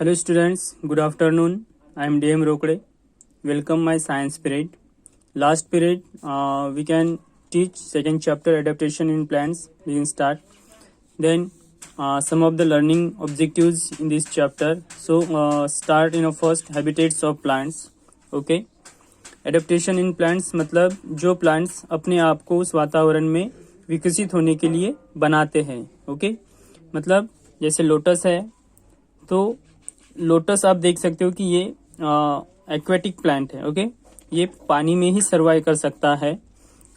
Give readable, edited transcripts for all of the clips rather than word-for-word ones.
Hello students, good afternoon. I am DM Rokde. Welcome my science period. Last period we can teach second chapter adaptation in plants. We can start. Then some of the learning objectives in this chapter. So start in a first habitats of plants. Okay. Adaptation in plants मतलब जो plants अपने आप को उस वातावरण में विकसित होने के लिए बनाते हैं. ओके मतलब जैसे लोटस है तो लोटस आप देख सकते हो कि ये एक्वेटिक प्लांट है. ओके ये पानी में ही सर्वाइव कर सकता है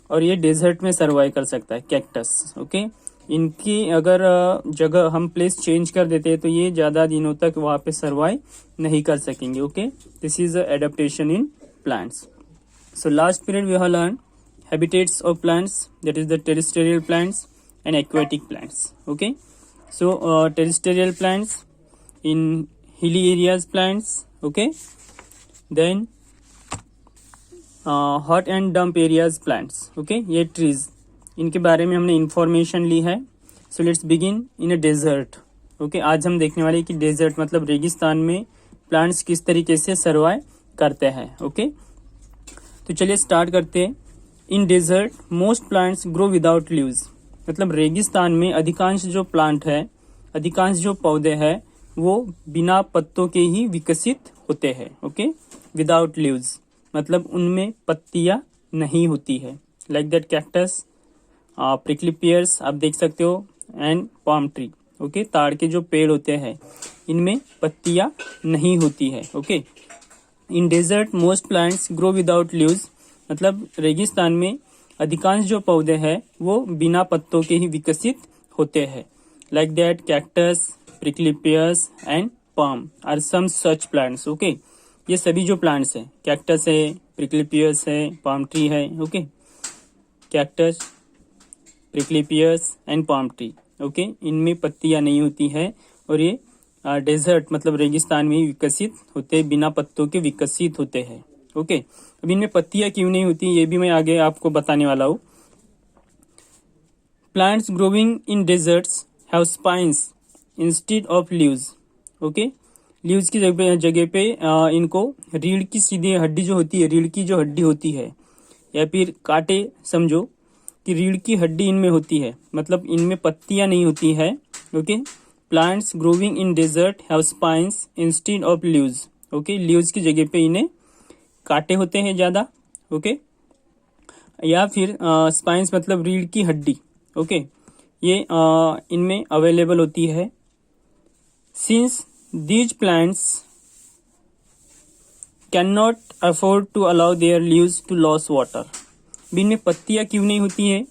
और ये डेजर्ट में सर्वाइव कर सकता है. कैक्टस ओके इनकी अगर जगह हम प्लेस चेंज कर देते हैं तो ये ज़्यादा दिनों तक वहाँ पे सर्वाइव नहीं कर सकेंगे. Okay this is adaptation in plants. So last period we have learned habitats of plants, that is the terrestrial plants and aquatic plants. Okay, so terrestrial plants in hilly areas plants. Okay, then hot and damp areas plants. Okay, ये trees इनके बारे में हमने information ली है. So let's begin in a desert. Okay, आज हम देखने वाले कि डेजर्ट मतलब रेगिस्तान में प्लांट्स किस तरीके से सर्वाइव करते हैं. ओके तो चलिए स्टार्ट करते हैं. In desert most plants grow without leaves. मतलब रेगिस्तान में अधिकांश जो प्लांट है, अधिकांश जो पौधे हैं वो बिना पत्तों के ही विकसित होते हैं. ओके विदाउट लीव्स मतलब उनमें पत्तियां नहीं होती है. Like that cactus, prickly pears आप देख सकते हो एंड पाम ट्री. ओके ताड़ के जो पेड़ होते हैं इनमें पत्तियां नहीं होती है. Okay in desert most plants grow without leaves मतलब रेगिस्तान में अधिकांश जो पौधे हैं वो बिना पत्तों के ही विकसित होते हैं. Like that cactus, prickly pears and palm are some such plants. Okay ये सभी जो प्लांट्स हैं, कैक्टस है, प्रिकली पियर्स है, पाम ट्री है. Okay cactus, prickly pears and palm tree. Okay इनमें पत्तियां नहीं होती है और ये डेजर्ट मतलब रेगिस्तान में विकसित होते, बिना पत्तों के विकसित होते हैं. ओके अब इनमें पत्तियां क्यों नहीं होती ये भी मैं आगे आपको बताने वाला हूँ. Plants growing in desserts have spines instead of leaves. Okay leaves की जगह पे इनको रीढ़ की सीधी हड्डी जो होती है, रीढ़ की जो हड्डी होती है या फिर कांटे समझो कि रीढ़ की हड्डी इनमें होती है, मतलब इनमें पत्तियां नहीं होती है. Okay plants growing in desert have spines instead of leaves. Okay leaves की जगह पे इन्हें कांटे होते हैं ज्यादा. ओके या फिर स्पाइन्स मतलब रीढ़ की हड्डी. ओके ये इनमें अवेलेबल होती है. Since these plants can not afford to allow their leaves to loss water. इनमें पत्तियां क्यों नहीं होती है?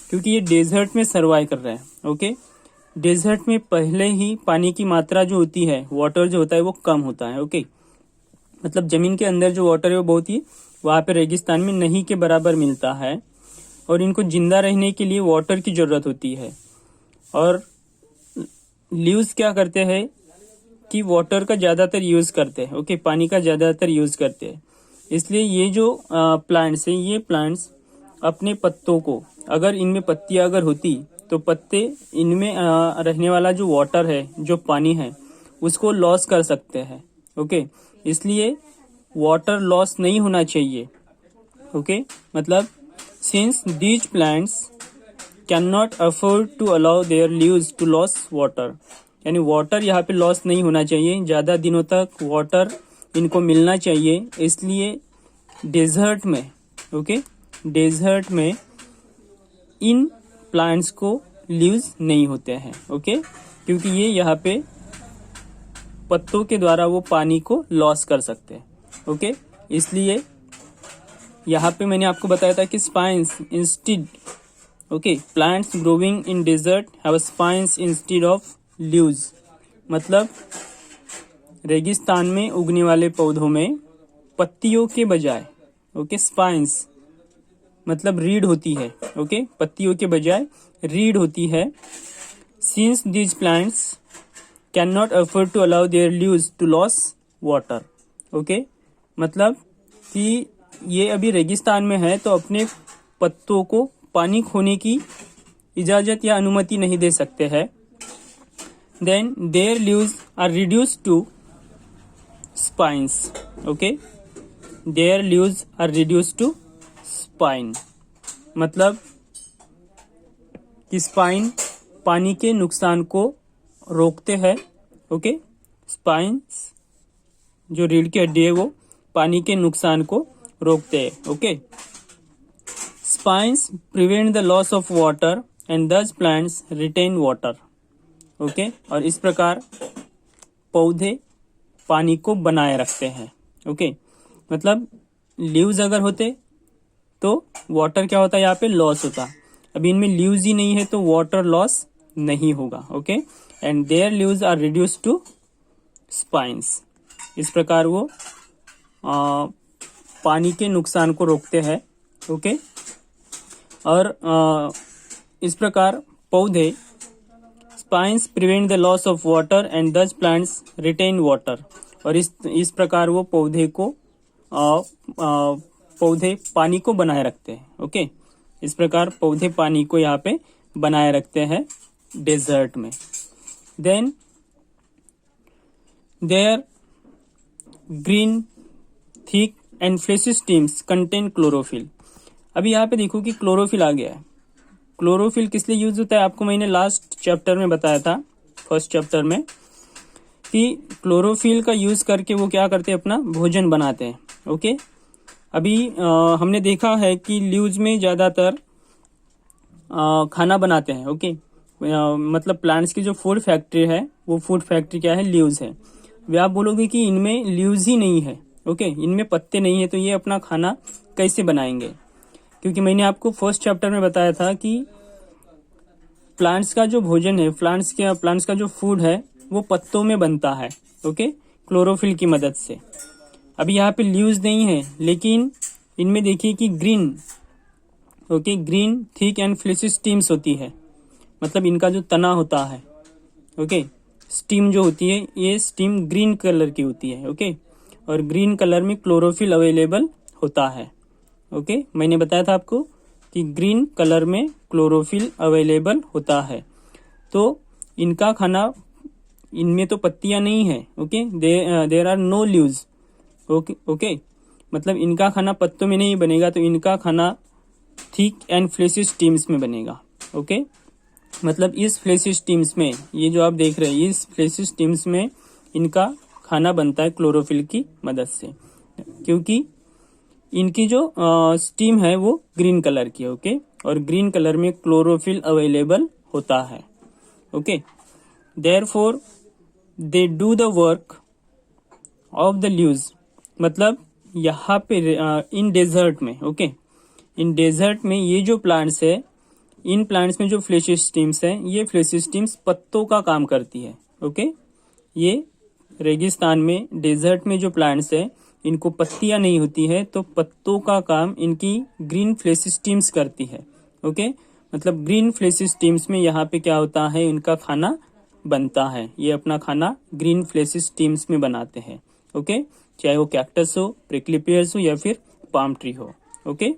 क्योंकि ये डेजर्ट में सर्वाइव कर रहे हैं. ओके डेजर्ट में पहले ही पानी की मात्रा जो होती है, वाटर जो होता है वो कम होता है. ओके मतलब जमीन के अंदर जो वाटर है वो बहुत ही वहां पे रेगिस्तान में नहीं के बराबर मिलता है और इनको जिंदा रहने के लिए वाटर की जरूरत होती है. और लीव्स क्या करते हैं कि वाटर का ज्यादातर यूज करते हैं. ओके पानी का ज्यादातर यूज करते हैं. इसलिए ये जो प्लांट्स है, ये प्लांट्स अपने पत्तों को, अगर इनमें पत्तियां अगर होती तो पत्ते इनमें रहने वाला जो वाटर है, जो पानी है उसको लॉस कर सकते हैं. ओके इसलिए वाटर लॉस नहीं होना चाहिए. ओके मतलब since these plants can not afford to allow their leaves to loss water, यानी वाटर यहाँ पे लॉस नहीं होना चाहिए, ज्यादा दिनों तक वाटर इनको मिलना चाहिए. इसलिए डेजर्ट में, ओके डेजर्ट में इन प्लांट्स को लीव्स नहीं होते हैं. ओके क्योंकि ये यहाँ पे पत्तों के द्वारा वो पानी को लॉस कर सकते हैं. ओके इसलिए यहाँ पे मैंने आपको बताया था कि spines instead. Okay plants growing in desert have spines instead of leaves मतलब रेगिस्तान में उगने वाले पौधों में पत्तियों के बजाय, ओके स्पाइन्स मतलब रीढ़ होती है. ओके पत्तियों के बजाय रीढ़ होती है. Since these plants can not afford to allow their leaves to loss water. Okay मतलब कि ये अभी रेगिस्तान में है तो अपने पत्तों को पानी खोने की इजाजत या अनुमति नहीं दे सकते हैं. then their leaves are reduced to spines. Okay, their leaves are reduced to spine. मतलब कि स्पाइन पानी के नुकसान को रोकते हैं. ओके, स्पाइन्स जो रीढ़ की हड्डी है वो पानी के नुकसान को रोकते हैं. Okay, spines prevent the loss of water and दस प्लांट्स रिटेन वाटर. ओके, और इस प्रकार पौधे पानी को बनाए रखते हैं. ओके, मतलब लीव्स अगर होते तो वाटर क्या होता है यहाँ पे, लॉस होता. अभी इनमें लीव्स ही नहीं है तो वाटर लॉस नहीं होगा. Okay, and their leaves are reduce to spines. इस प्रकार वो पानी के नुकसान को रोकते हैं. ओके, और इस प्रकार पौधे spines prevent the loss of water and दस प्लांट्स रिटेन वाटर. और इस प्रकार वो पौधे पानी को बनाए रखते हैं. ओके, इस प्रकार पौधे पानी को यहाँ पे बनाए रखते हैं डेजर्ट में. Then their green thick and fleshy stems contain chlorophyll. अभी यहाँ पे देखो कि क्लोरोफिल आ गया है. क्लोरोफिल किस लिए यूज होता है, आपको मैंने लास्ट चैप्टर में बताया था, फर्स्ट चैप्टर में, कि क्लोरोफिल का यूज करके वो क्या करते हैं, अपना भोजन बनाते हैं. ओके, अभी हमने देखा है कि लीव्स में ज्यादातर खाना बनाते हैं. ओके, मतलब प्लांट्स की जो फूड फैक्ट्री है वो फूड फैक्ट्री क्या है, लीव्स है. वे आप बोलोगे कि इनमें लीव्स ही नहीं है. ओके, इनमें पत्ते नहीं है तो ये अपना खाना कैसे बनाएंगे, क्योंकि मैंने आपको फर्स्ट चैप्टर में बताया था कि प्लांट्स का जो भोजन है, प्लांट्स का जो फूड है वो पत्तों में बनता है. ओके, क्लोरोफिल की मदद से. अभी यहाँ पे लीव्स नहीं है, लेकिन इनमें देखिए कि green thick and fleshy stems होती है. मतलब इनका जो तना होता है, ओके, स्टीम जो होती है, ये स्टीम ग्रीन कलर की होती है. ओके, और ग्रीन कलर में क्लोरोफिल अवेलेबल होता है. ओके, मैंने बताया था आपको कि ग्रीन कलर में क्लोरोफिल अवेलेबल होता है. तो इनका खाना, इनमें तो पत्तियां नहीं है. Okay, there are no leaves. Okay, मतलब इनका खाना पत्तों में नहीं बनेगा, तो इनका खाना थिक एंड फ्लेशी स्टीम्स में बनेगा. ओके, मतलब इस फ्लेशी स्टीम्स में, ये जो आप देख रहे हैं, इस फ्लेशी स्टीम्स में इनका खाना बनता है क्लोरोफिल की मदद से, क्योंकि इनकी जो स्टीम है वो ग्रीन कलर की है. ओके, और ग्रीन कलर में क्लोरोफिल अवेलेबल होता है. Okay, therefore they do the work of the leaves. मतलब यहाँ पे इन डेजर्ट में, ओके, इन डेजर्ट में ये जो प्लांट्स है, इन प्लांट्स में जो फ्लेशी स्टीम्स है, ये फ्लेशी स्टीम्स पत्तों का काम करती है. ओके, ये रेगिस्तान में, डेजर्ट में जो प्लांट्स है, इनको पत्तियां नहीं होती है, तो पत्तों का काम इनकी ग्रीन फ्लेशी स्टीम्स करती है. ओके, मतलब ग्रीन फ्लेशी स्टीम्स में यहाँ पे क्या होता है, इनका खाना बनता है. ये अपना खाना ग्रीन फ्लेशी स्टीम्स में बनाते हैं. ओके, चाहे वो कैक्टस हो, प्रिकली पेयर्स हो, या फिर पाम ट्री हो. Okay,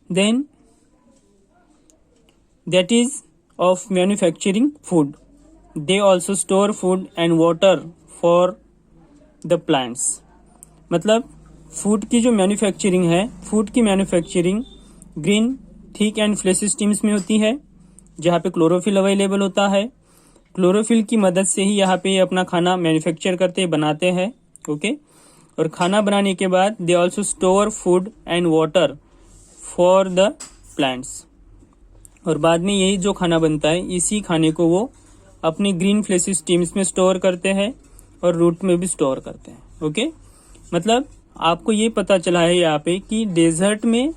then that is of manufacturing food. They also store food and water for the plants. मतलब फूड की जो मैन्युफैक्चरिंग है, फूड की manufacturing green thick and fleshy stems में होती है, जहाँ पे क्लोरोफिल अवेलेबल होता है. क्लोरोफिल की मदद से ही यहाँ पे अपना खाना मैन्युफैक्चर करते, बनाते हैं. ओके, और खाना बनाने के बाद दे also store food and water for the plants. और बाद में यही जो खाना बनता है, इसी खाने को वो अपनी ग्रीन फ्लेशी स्टीम्स में स्टोर करते हैं और रूट में भी स्टोर करते हैं. ओके, मतलब आपको ये पता चला है यहाँ पे कि डेजर्ट में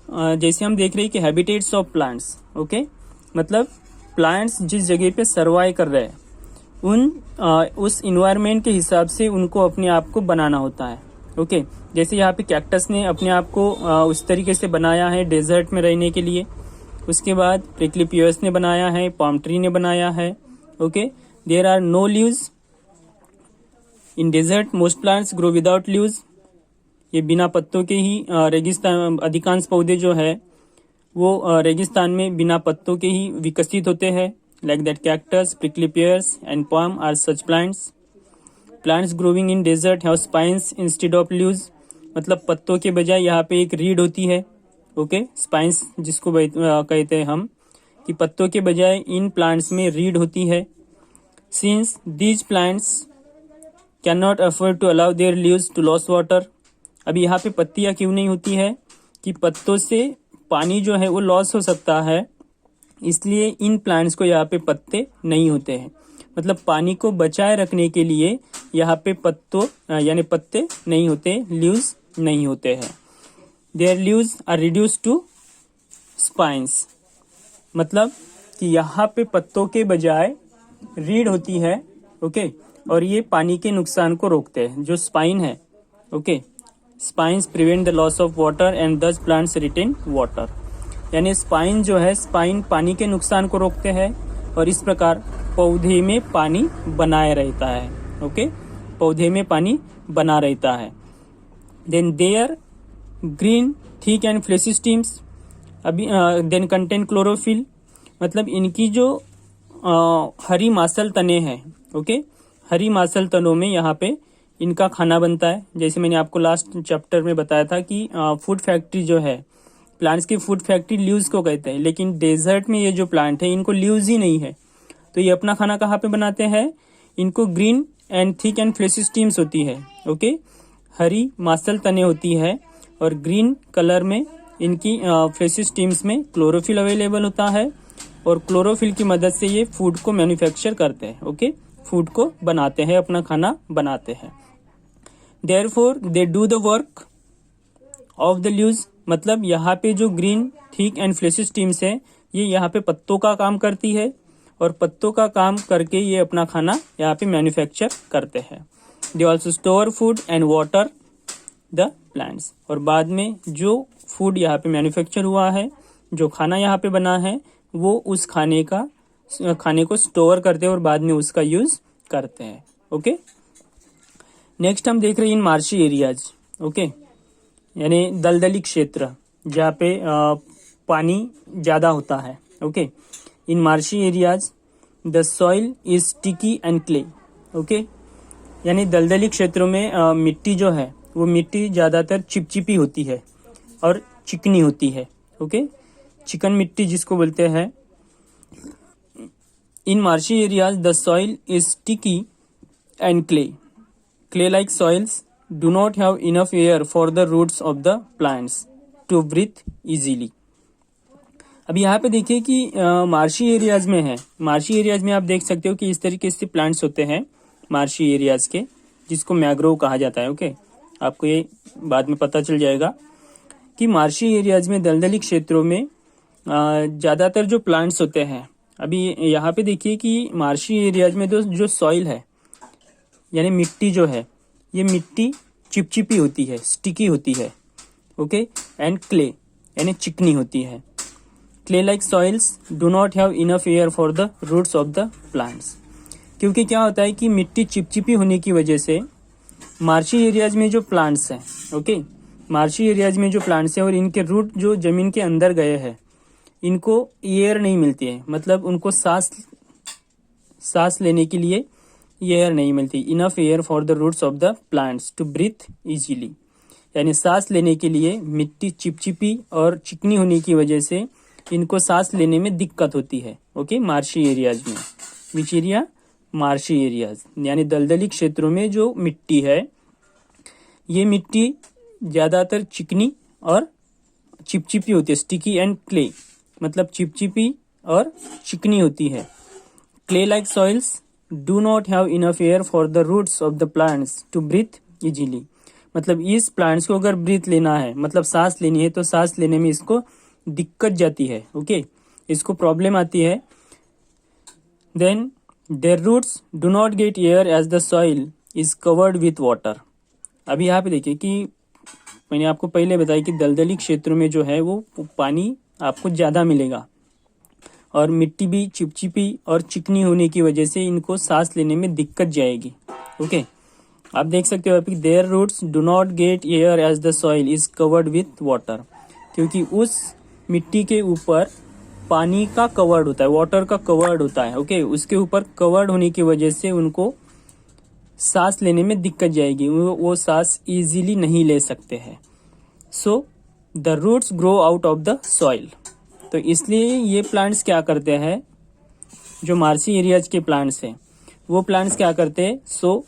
जैसे हम देख रहे हैं कि हैबिटेट्स ऑफ प्लांट्स. ओके, मतलब प्लांट्स जिस जगह पे सर्वाइव कर रहे हैं, उस इन्वायरमेंट के हिसाब से उनको अपने आप को बनाना होता है. ओके, जैसे यहाँ पे कैक्टस ने अपने आप को उस तरीके से बनाया है डेजर्ट में रहने के लिए. उसके बाद प्रिकली पियर्स ने बनाया है, पाम ट्री ने बनाया है. Okay, there are no leaves in desert. Most plants grow without leaves. ये बिना पत्तों के ही रेगिस्तान, अधिकांश पौधे जो है वो रेगिस्तान में बिना पत्तों के ही विकसित होते हैं. Like that cactus, prickly pears and palm are such plants. Plants growing in desert have spines instead of leaves, मतलब पत्तों के बजाय यहाँ पे एक रीड होती है। ओके, स्पाइन्स जिसको कहते हैं हम, कि पत्तों के बजाय इन प्लांट्स में रीड होती है। Since these plants can not afford to allow their leaves to loss water, अभी यहाँ पे पत्तियां क्यों नहीं होती है कि पत्तों से पानी जो है वो लॉस हो सकता है, इसलिए इन प्लांट्स को यहाँ पे पत्ते नहीं होते हैं। मतलब पानी को बचाए रखने के लिए यहाँ पे पत्तों यानी पत्ते नहीं होते, लीव्स नहीं होते हैं। Their leaves are reduce to spines, मतलब कि यहाँ पे पत्तों के बजाय रीड होती है। ओके, और ये पानी के नुकसान को रोकते हैं, जो स्पाइन है। Okay, spines prevent the loss of water and दस प्लांट्स रिटेन वाटर, यानी स्पाइन जो है, स्पाइन पानी के नुकसान को रोकते हैं और इस प्रकार पौधे में पानी बनाए रहता है। ओके, पौधे में पानी बना रहता है। Then their green thick and fleshy stems अभी देन कंटेन क्लोरोफिल, मतलब इनकी जो हरी मासल तने हैं। ओके, हरी मासल तनों में यहाँ पे इनका खाना बनता है। जैसे मैंने आपको लास्ट चैप्टर में बताया था कि फूड फैक्ट्री जो है, प्लांट्स की फूड फैक्ट्री लीव्स को कहते हैं, लेकिन डेजर्ट में ये जो प्लांट है इनको लीव्स ही नहीं है, तो ये अपना खाना कहाँ पे बनाते हैं? इनको green and thick and fleshy stems होती है। ओके, हरी मासल तने होती है और ग्रीन कलर में इनकी फ्लेशी स्टीम्स में क्लोरोफिल अवेलेबल होता है और क्लोरोफिल की मदद से ये फूड को मैन्युफैक्चर करते हैं। ओके, फूड को बनाते हैं, अपना खाना बनाते हैं। Therefore they do the work of the leaves, मतलब यहाँ पे जो green thick and fleshy stems है ये यहाँ पे पत्तों का काम करती है और पत्तों का काम करके ये अपना खाना यहाँ पे मैन्युफैक्चर करते हैं। दे also store food and water the plants, और बाद में जो फूड यहाँ पे मैन्युफैक्चर हुआ है, जो खाना यहाँ पे बना है, वो उस खाने को स्टोर करते हैं और बाद में उसका यूज करते हैं। ओके, नेक्स्ट हम देख रहे हैं इन मार्शी एरियाज। ओके, यानी दलदली क्षेत्र जहाँ पे पानी ज्यादा होता है। Okay, in marshy areas the soil is sticky and clay. Okay, यानी दलदली क्षेत्रों में मिट्टी जो है वो मिट्टी ज्यादातर चिपचिपी होती है और चिकनी होती है। ओके, चिकन मिट्टी जिसको बोलते हैं। In marshy areas the soil is sticky and clay like soils do not have enough air for the roots of the plants to breathe easily। अब यहाँ पे देखिए कि मार्शी एरियाज में है, मार्शी एरियाज में आप देख सकते हो कि इस तरीके से प्लांट्स होते हैं मार्शी एरियाज के, जिसको मैग्रोव कहा जाता है। ओके, आपको ये बाद में पता चल जाएगा कि मार्शी एरियाज में, दलदली क्षेत्रों में ज़्यादातर जो प्लांट्स होते हैं। अभी यहाँ पे देखिए कि मार्शी एरियाज में जो सॉइल है यानी मिट्टी जो है, ये मिट्टी चिपचिपी होती है, स्टिकी होती है। ओके, एंड क्ले यानी चिकनी होती है। Clay like soils do not have enough air for the roots of the plants, क्योंकि क्या होता है कि मिट्टी चिपचिपी होने की वजह से मार्शी एरियाज में जो प्लांट्स हैं, ओके, मार्शी एरियाज में जो प्लांट्स हैं और इनके रूट जो जमीन के अंदर गए हैं, इनको एयर नहीं मिलती है, मतलब उनको सांस लेने के लिए एयर नहीं मिलती। Enough air for the roots of the plants to breathe easily, यानी सांस लेने के लिए मिट्टी चिपचिपी और चिकनी होने की वजह से इनको सांस लेने में दिक्कत होती है। ओके, मार्शी एरियाज में। Which area? मार्शी एरियाज, यानी दलदली क्षेत्रों में जो मिट्टी है, ये मिट्टी ज्यादातर चिकनी और चिपचिपी होती है। स्टिकी एंड क्ले, मतलब चिपचिपी और चिकनी होती है। Clay like soils do not have enough air for the roots of the plants to breathe easily, मतलब इस प्लांट्स को अगर ब्रीथ लेना है, मतलब सांस लेनी है, तो सांस लेने में इसको दिक्कत जाती है। ओके, इसको प्रॉब्लम आती है। Then their roots do not get air as the soil is covered with water. अभी यहाँ पे देखिए कि मैंने आपको पहले बताया कि दलदली क्षेत्रों में जो है वो पानी आपको ज्यादा मिलेगा और मिट्टी भी चिपचिपी और चिकनी होने की वजह से इनको सांस लेने में दिक्कत जाएगी। ओके, आप देख सकते हो कि their roots do not get air as the soil is covered with water, क्योंकि उस मिट्टी के ऊपर पानी का कवर्ड होता है, वाटर का कवर्ड होता है। ओके, उसके ऊपर कवर्ड होने की वजह से उनको सांस लेने में दिक्कत जाएगी, वो सांस इजीली नहीं ले सकते हैं। So the roots grow out of the soil. तो इसलिए ये प्लांट्स क्या करते हैं, जो मार्शी एरियाज के प्लांट्स हैं वो प्लांट्स क्या करते हैं, so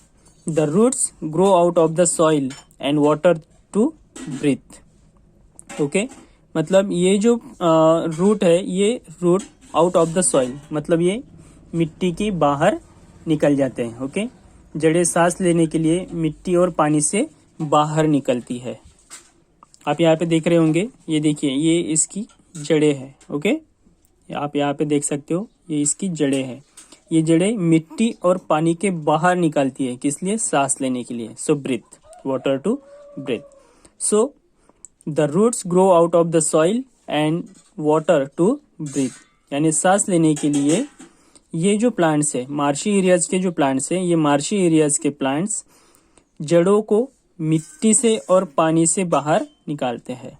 the roots grow out of the soil and water to breathe. Okay, मतलब ये जो रूट है, ये root out of the soil, मतलब ये मिट्टी के बाहर निकल जाते हैं। ओके, जड़ें सांस लेने के लिए मिट्टी और पानी से बाहर निकलती है। आप यहाँ पे देख रहे होंगे, ये देखिए, ये इसकी जड़ें हैं। ओके, आप यहाँ पे देख सकते हो, ये इसकी जड़ें हैं। ये जड़ें मिट्टी और पानी के बाहर निकलती है, किस लिए, सांस लेने के लिए। So breathe, water to breathe. So the roots grow out of the soil and water to breathe, यानी सांस लेने के लिए ये जो प्लांट्स है, मार्शी एरियाज के जो प्लांट्स है, ये मार्शी एरियाज के प्लांट्स जड़ों को मिट्टी से और पानी से बाहर निकालते हैं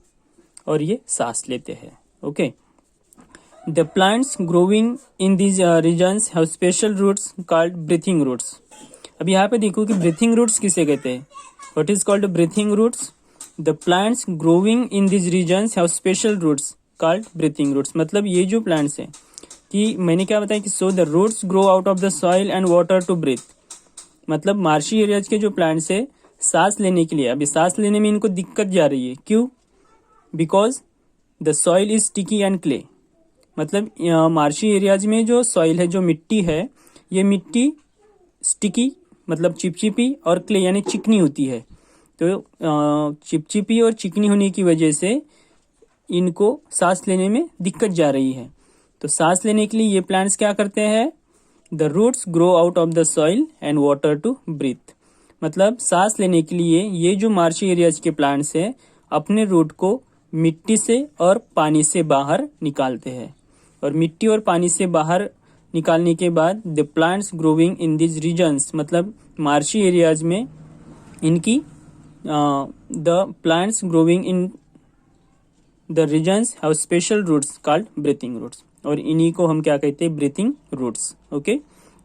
और ये सांस लेते हैं। Okay, the plants growing in these regions have special roots called breathing roots. अब यहाँ पे देखो कि ब्रीथिंग रूट्स किसे कहते हैं। What is called breathing roots? The plants growing in these regions have special roots called breathing roots. मतलब ये जो प्लांट्स हैं, कि मैंने क्या बताया कि so the roots grow out of the soil and water to breathe. मतलब मार्शी एरियाज के जो प्लांट्स है, सांस लेने के लिए, अभी सांस लेने में इनको दिक्कत जा रही है। क्यों? Because the soil is sticky and clay. मतलब मार्शी एरियाज में जो सॉइल है, जो मिट्टी है, ये मिट्टी स्टिकी मतलब चिपचिपी और क्ले यानी चिकनी होती है। तो चिपचिपी और चिकनी होने की वजह से इनको सांस लेने में दिक्कत जा रही है। तो सांस लेने के लिए ये प्लांट्स क्या करते हैं, the roots grow out of the soil and water to breathe. मतलब सांस लेने के लिए ये जो मार्शी एरियाज के प्लांट्स हैं, अपने रूट को मिट्टी से और पानी से बाहर निकालते हैं। और मिट्टी और पानी से बाहर निकालने के बाद the plants growing in this regions, मतलब मार्शी एरियाज में इनकी the plants growing in the regions have special roots called breathing roots. और इन्हीं को हम क्या कहते हैं, ब्रीथिंग रूट्स। ओके,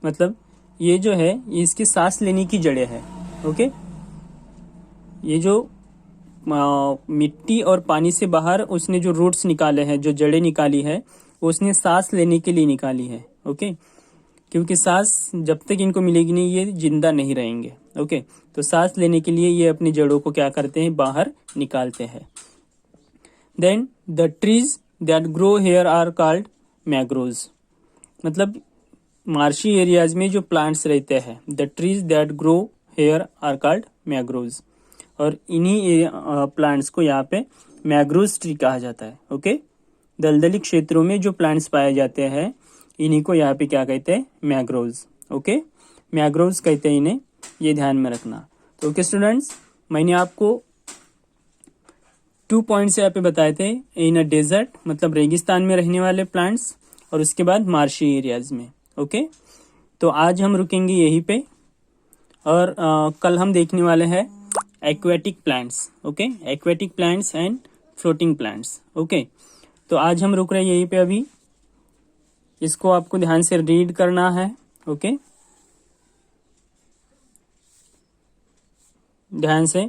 मतलब ये जो है, ये इसकी सांस लेने की जड़ें है। ओके, ये जो मिट्टी और पानी से बाहर उसने जो रूट्स निकाले हैं, जो जड़ें निकाली है, उसने सांस लेने के लिए निकाली है। ओके, क्योंकि सांस जब तक इनको मिलेगी नहीं, ये जिंदा नहीं रहेंगे। ओके, तो सांस लेने के लिए ये अपनी जड़ों को क्या करते हैं, बाहर निकालते हैं। Then the trees that grow here are called mangroves. मतलब मार्शी एरियाज में जो प्लांट्स रहते हैं, the trees that grow here are called mangroves. और इन्हीं प्लांट्स को यहाँ पे मैंग्रोव्स ट्री कहा जाता है। ओके, दलदली क्षेत्रों में जो प्लांट्स पाए जाते हैं, इन्हीं को यहाँ पे क्या कहते हैं, मैंग्रोव्स। ओके, मैंग्रोव्स कहते हैं इन्हें, ये ध्यान में रखना। तो ओके स्टूडेंट्स, मैंने आपको 2 पॉइंट्स यहाँ पे बताए थे, इन अ डेजर्ट मतलब रेगिस्तान में रहने वाले प्लांट्स, और उसके बाद मार्शी एरियाज में। ओके, तो आज हम रुकेंगे यहीं पे, और कल हम देखने वाले हैं aquatic plants. Okay, aquatic plants and floating plants. Okay, तो आज हम रुक रहे हैं यहीं पे। अभी इसको आपको ध्यान से रीड करना है। ओके, ध्यान से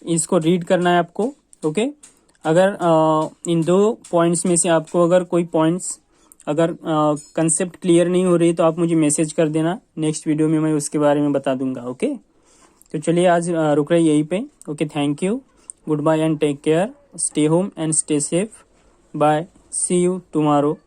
इसको रीड करना है आपको। ओके, अगर इन 2 पॉइंट्स में से आपको अगर कोई पॉइंट्स अगर कंसेप्ट क्लियर नहीं हो रही, तो आप मुझे मैसेज कर देना, नेक्स्ट वीडियो में मैं उसके बारे में बता दूंगा। ओके, तो चलिए आज रुक रहे यहीं पे। Okay, thank you, goodbye and take care, stay home and stay safe, bye, see you tomorrow.